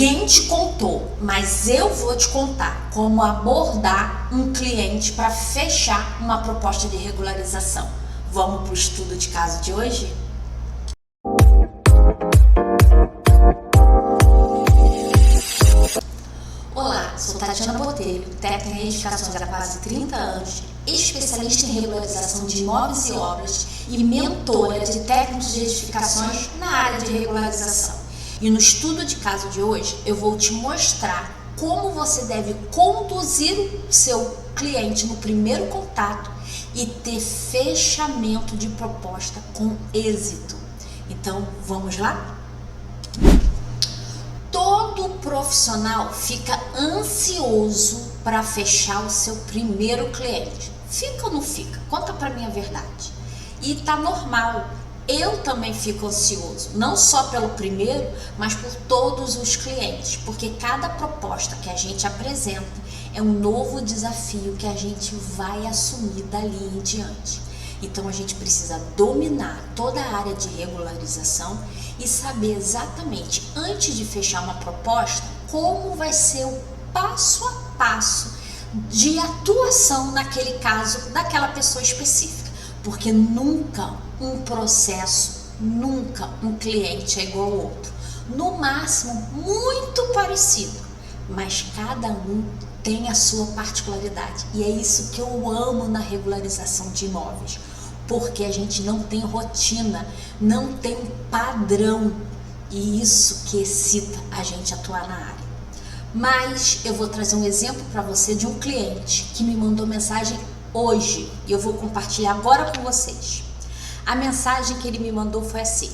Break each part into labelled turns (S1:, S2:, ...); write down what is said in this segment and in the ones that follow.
S1: Ninguém te contou, mas eu vou te contar como abordar um cliente para fechar uma proposta de regularização. Vamos para o estudo de caso de hoje? Olá, sou Tatiana Botelho, técnica em edificações há quase 30 anos, especialista em regularização de imóveis e obras e mentora de técnicos de edificações na área de regularização. E no estudo de caso de hoje, eu vou te mostrar como você deve conduzir o seu cliente no primeiro contato e ter fechamento de proposta com êxito. Então, vamos lá? Todo profissional fica ansioso para fechar o seu primeiro cliente. Fica ou não fica? Conta para mim a verdade. E tá normal. Eu também fico ansioso, não só pelo primeiro, mas por todos os clientes, porque cada proposta que a gente apresenta é um novo desafio que a gente vai assumir dali em diante. Então a gente precisa dominar toda a área de regularização e saber exatamente, antes de fechar uma proposta, como vai ser o passo a passo de atuação naquele caso daquela pessoa específica. Porque nunca um processo, nunca um cliente é igual ao outro. No máximo, muito parecido, mas cada um tem a sua particularidade. E é isso que eu amo na regularização de imóveis. Porque a gente não tem rotina, não tem um padrão. E isso que excita a gente atuar na área. Mas eu vou trazer um exemplo para você de um cliente que me mandou mensagem hoje, e eu vou compartilhar agora com vocês. A mensagem que ele me mandou foi assim: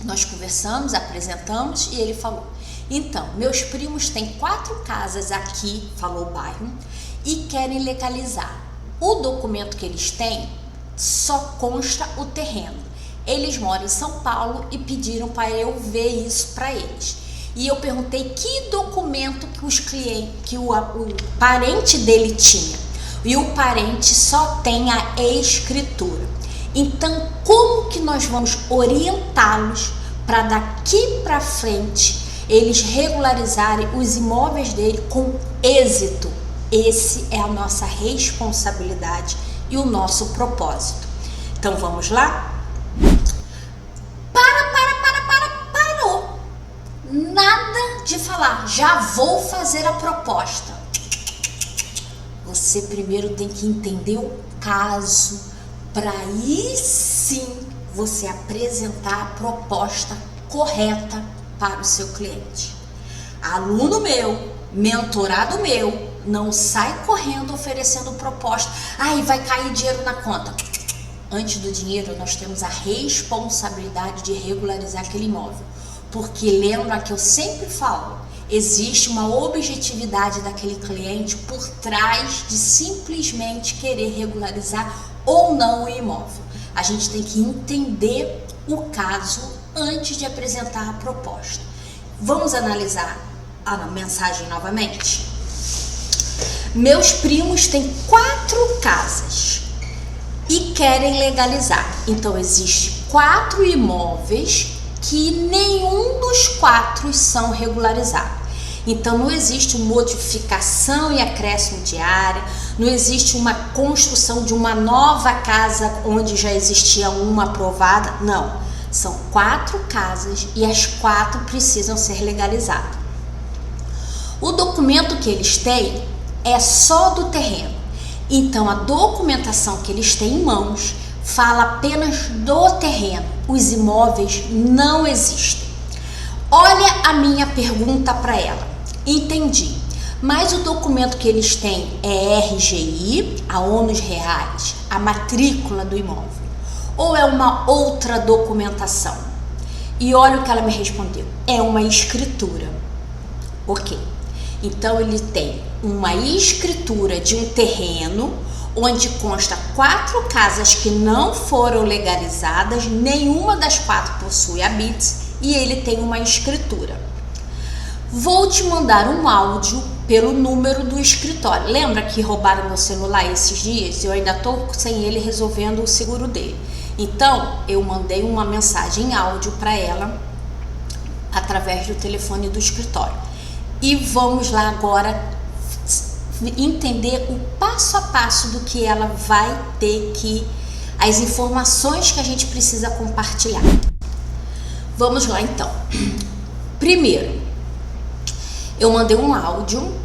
S1: nós conversamos, apresentamos e ele falou: então, meus primos têm 4 casas aqui, falou o bairro, e querem legalizar. O documento que eles têm só consta o terreno. Eles moram em São Paulo e pediram para eu ver isso para eles. E eu perguntei que documento que os clientes, que o parente dele tinha. E o parente só tem a escritura. Então, como que nós vamos orientá-los para daqui para frente eles regularizarem os imóveis dele com êxito? Esse é a nossa responsabilidade e o nosso propósito. Então, vamos lá? Parou. Nada de falar, já vou fazer a proposta. Você primeiro tem que entender o caso, para aí sim você apresentar a proposta correta para o seu cliente. Aluno meu, mentorado meu, não sai correndo oferecendo proposta. Ai, vai cair dinheiro na conta. Antes do dinheiro, nós temos a responsabilidade de regularizar aquele imóvel. Porque lembra que eu sempre falo, existe uma objetividade daquele cliente por trás de simplesmente querer regularizar ou não o imóvel. A gente tem que entender o caso antes de apresentar a proposta. Vamos analisar a mensagem novamente? Meus primos têm 4 casas e querem legalizar. Então, existe 4 imóveis que nenhum dos 4 são regularizados. Então, não existe modificação e acréscimo de área, não existe uma construção de uma nova casa onde já existia uma aprovada, não. São 4 casas e as 4 precisam ser legalizadas. O documento que eles têm é só do terreno. Então, a documentação que eles têm em mãos fala apenas do terreno. Os imóveis não existem. Olha a minha pergunta para ela. Entendi, mas o documento que eles têm é RGI, a ônus reais, a matrícula do imóvel, ou é uma outra documentação? E olha o que ela me respondeu, é uma escritura. Ok, então ele tem uma escritura de um terreno onde consta 4 casas que não foram legalizadas, nenhuma das 4 possui habites e ele tem uma escritura. Vou te mandar um áudio pelo número do escritório. Lembra que roubaram meu celular esses dias? Eu ainda estou sem ele resolvendo o seguro dele. Então, eu mandei uma mensagem em áudio para ela através do telefone do escritório. E vamos lá agora entender o passo a passo do que ela vai ter que, as informações que a gente precisa compartilhar. Vamos lá então. Primeiro, eu mandei um áudio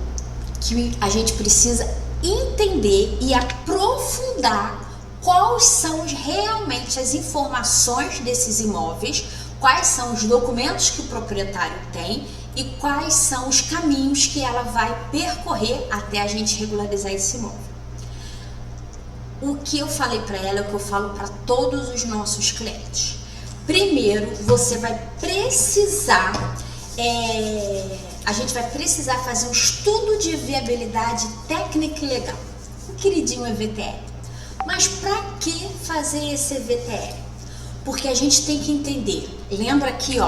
S1: que a gente precisa entender e aprofundar quais são realmente as informações desses imóveis, quais são os documentos que o proprietário tem e quais são os caminhos que ela vai percorrer até a gente regularizar esse imóvel. O que eu falei para ela é o que eu falo para todos os nossos clientes. Primeiro, você vai precisar, a gente vai precisar fazer um estudo de viabilidade técnica e legal, o queridinho EVTL. Mas para que fazer esse EVTL? Porque a gente tem que entender, lembra aqui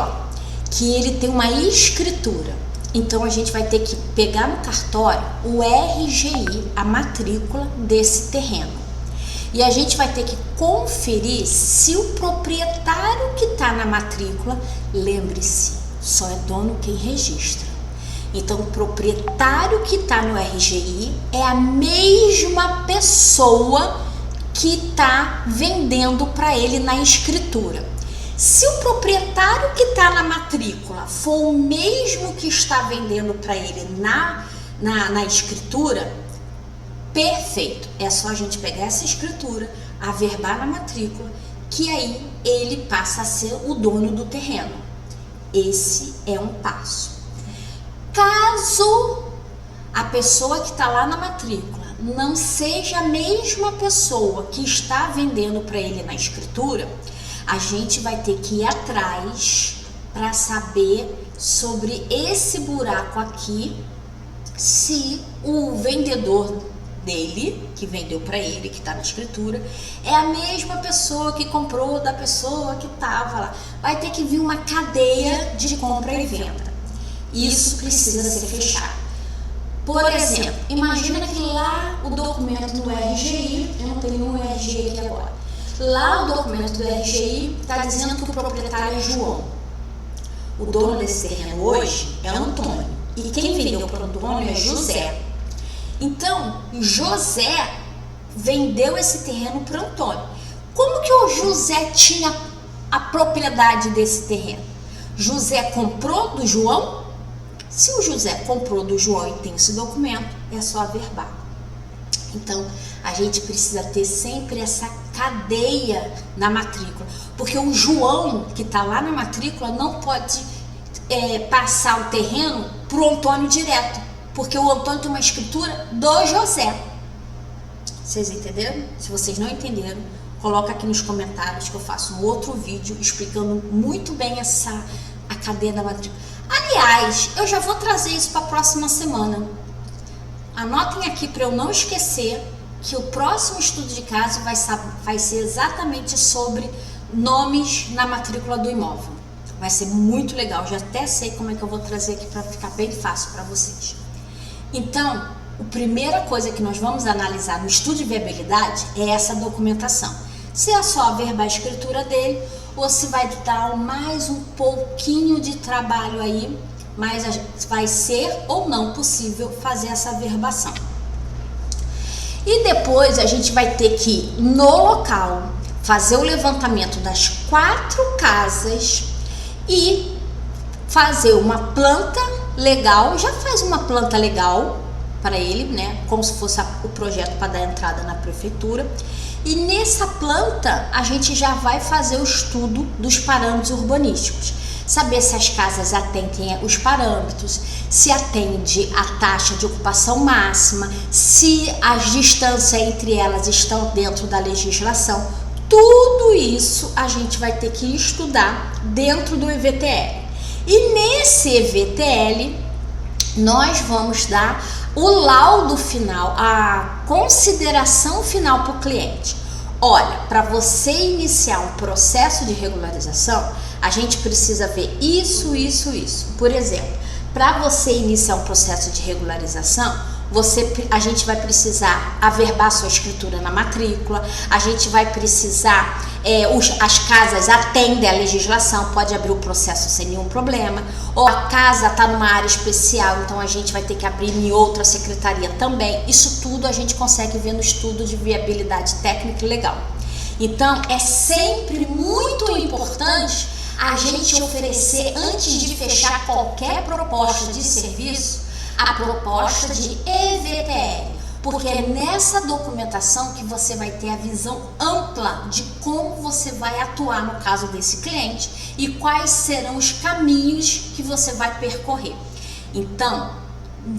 S1: que ele tem uma escritura, então a gente vai ter que pegar no cartório o RGI, a matrícula desse terreno, e a gente vai ter que conferir se o proprietário que está na matrícula, lembre-se, só é dono quem registra. Então o proprietário que está no RGI é a mesma pessoa que está vendendo para ele na escritura. Se o proprietário que está na matrícula for o mesmo que está vendendo para ele na escritura, perfeito. É só a gente pegar essa escritura, averbar na matrícula, que aí ele passa a ser o dono do terreno. Esse é um passo. Caso a pessoa que está lá na matrícula não seja a mesma pessoa que está vendendo para ele na escritura, a gente vai ter que ir atrás para saber sobre esse buraco aqui, se o vendedor dele, que vendeu para ele, que está na escritura, é a mesma pessoa que comprou da pessoa que estava lá. Vai ter que vir uma cadeia de compra e venda. Isso precisa ser fechado. Por exemplo, imagina que lá o documento do RGI, eu não tenho um RGI aqui agora, lá o documento do RGI está dizendo que o proprietário é João. O dono desse terreno hoje é Antônio. E quem vendeu para o Antônio é José. Então, José vendeu esse terreno para o Antônio. Como que o José tinha a propriedade desse terreno? José comprou do João? Se o José comprou do João e tem esse documento, é só averbar. Então, a gente precisa ter sempre essa cadeia na matrícula, porque o João, que está lá na matrícula, não pode passar o terreno para o Antônio direto, porque o Antônio tem uma escritura do José. Vocês entenderam? Se vocês não entenderam, coloca aqui nos comentários que eu faço um outro vídeo explicando muito bem a cadeia da matrícula. Aliás, eu já vou trazer isso para a próxima semana. Anotem aqui para eu não esquecer que o próximo estudo de caso vai ser exatamente sobre nomes na matrícula do imóvel. Vai ser muito legal, já até sei como é que eu vou trazer aqui para ficar bem fácil para vocês. Então, a primeira coisa que nós vamos analisar no estudo de viabilidade é essa documentação. Se é só averbar a escritura dele ou se vai dar mais um pouquinho de trabalho aí, mas vai ser ou não possível fazer essa averbação. E depois a gente vai ter que ir no local, fazer o levantamento das 4 casas e fazer uma planta legal. Já faz uma planta legal para ele, né? Como se fosse o projeto para dar entrada na prefeitura. E nessa planta a gente já vai fazer o estudo dos parâmetros urbanísticos. Saber se as casas atendem os parâmetros, se atende a taxa de ocupação máxima, se as distâncias entre elas estão dentro da legislação. Tudo isso a gente vai ter que estudar dentro do EVTL. E nesse EVTL nós vamos dar o laudo final, a consideração final para o cliente. Olha, para você iniciar um processo de regularização, a gente precisa ver isso. Por exemplo, para você iniciar um processo de regularização, a gente vai precisar averbar sua escritura na matrícula, a gente vai precisar as casas atendem à legislação, pode abrir o processo sem nenhum problema, ou a casa está numa área especial, então a gente vai ter que abrir em outra secretaria também. Isso tudo a gente consegue ver no estudo de viabilidade técnica e legal. Então é sempre muito importante a gente oferecer, antes de fechar qualquer proposta de serviço, a proposta de EVTL, porque é nessa documentação que você vai ter a visão ampla de como você vai atuar no caso desse cliente e quais serão os caminhos que você vai percorrer. Então,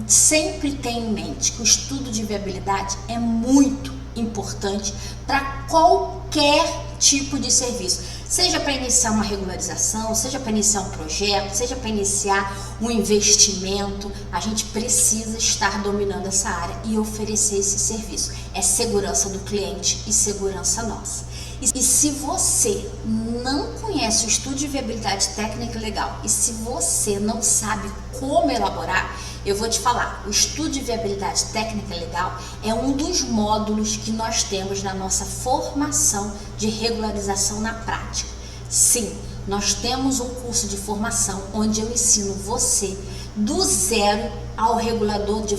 S1: sempre tenha em mente que o estudo de viabilidade é muito importante para qualquer tipo de serviço, seja para iniciar uma regularização, seja para iniciar um projeto, seja para iniciar um investimento. A gente precisa estar dominando essa área e oferecer esse serviço. É segurança do cliente e segurança nossa. E se você não conhece o estudo de viabilidade técnica e legal, e se você não sabe como elaborar, eu vou te falar, o estudo de viabilidade técnica e legal é um dos módulos que nós temos na nossa formação de regularização na prática. Sim, nós temos um curso de formação onde eu ensino você do zero ao regulador de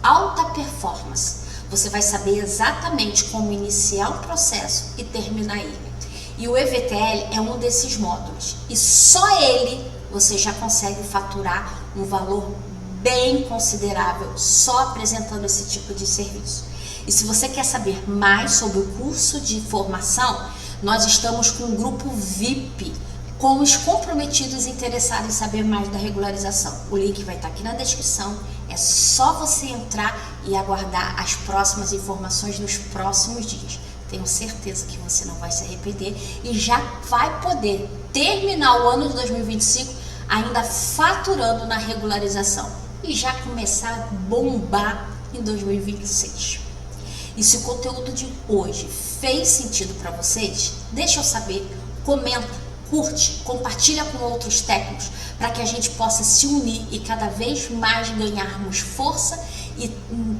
S1: alta performance. Você vai saber exatamente como iniciar o processo e terminar ele. E o EVTL é um desses módulos. E só ele você já consegue faturar um valor bem considerável só apresentando esse tipo de serviço. E se você quer saber mais sobre o curso de formação, nós estamos com um grupo VIP com os comprometidos e interessados em saber mais da regularização. O link vai estar aqui na descrição. É só você entrar e aguardar as próximas informações nos próximos dias. Tenho certeza que você não vai se arrepender e já vai poder terminar o ano de 2025 ainda faturando na regularização e já começar a bombar em 2026. E se o conteúdo de hoje fez sentido para vocês, deixa eu saber, comenta, curte, compartilha com outros técnicos para que a gente possa se unir e cada vez mais ganharmos força e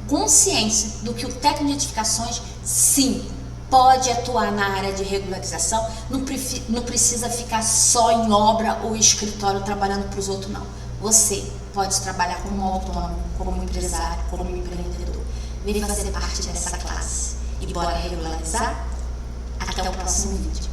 S1: consciência do que o técnico de edificações, sim, pode atuar na área de regularização, não precisa ficar só em obra ou escritório trabalhando para os outros, não. Você pode trabalhar como autônomo, como empresário, como empreendedor. Vem fazer parte dessa classe e bora regularizar? Até o próximo vídeo.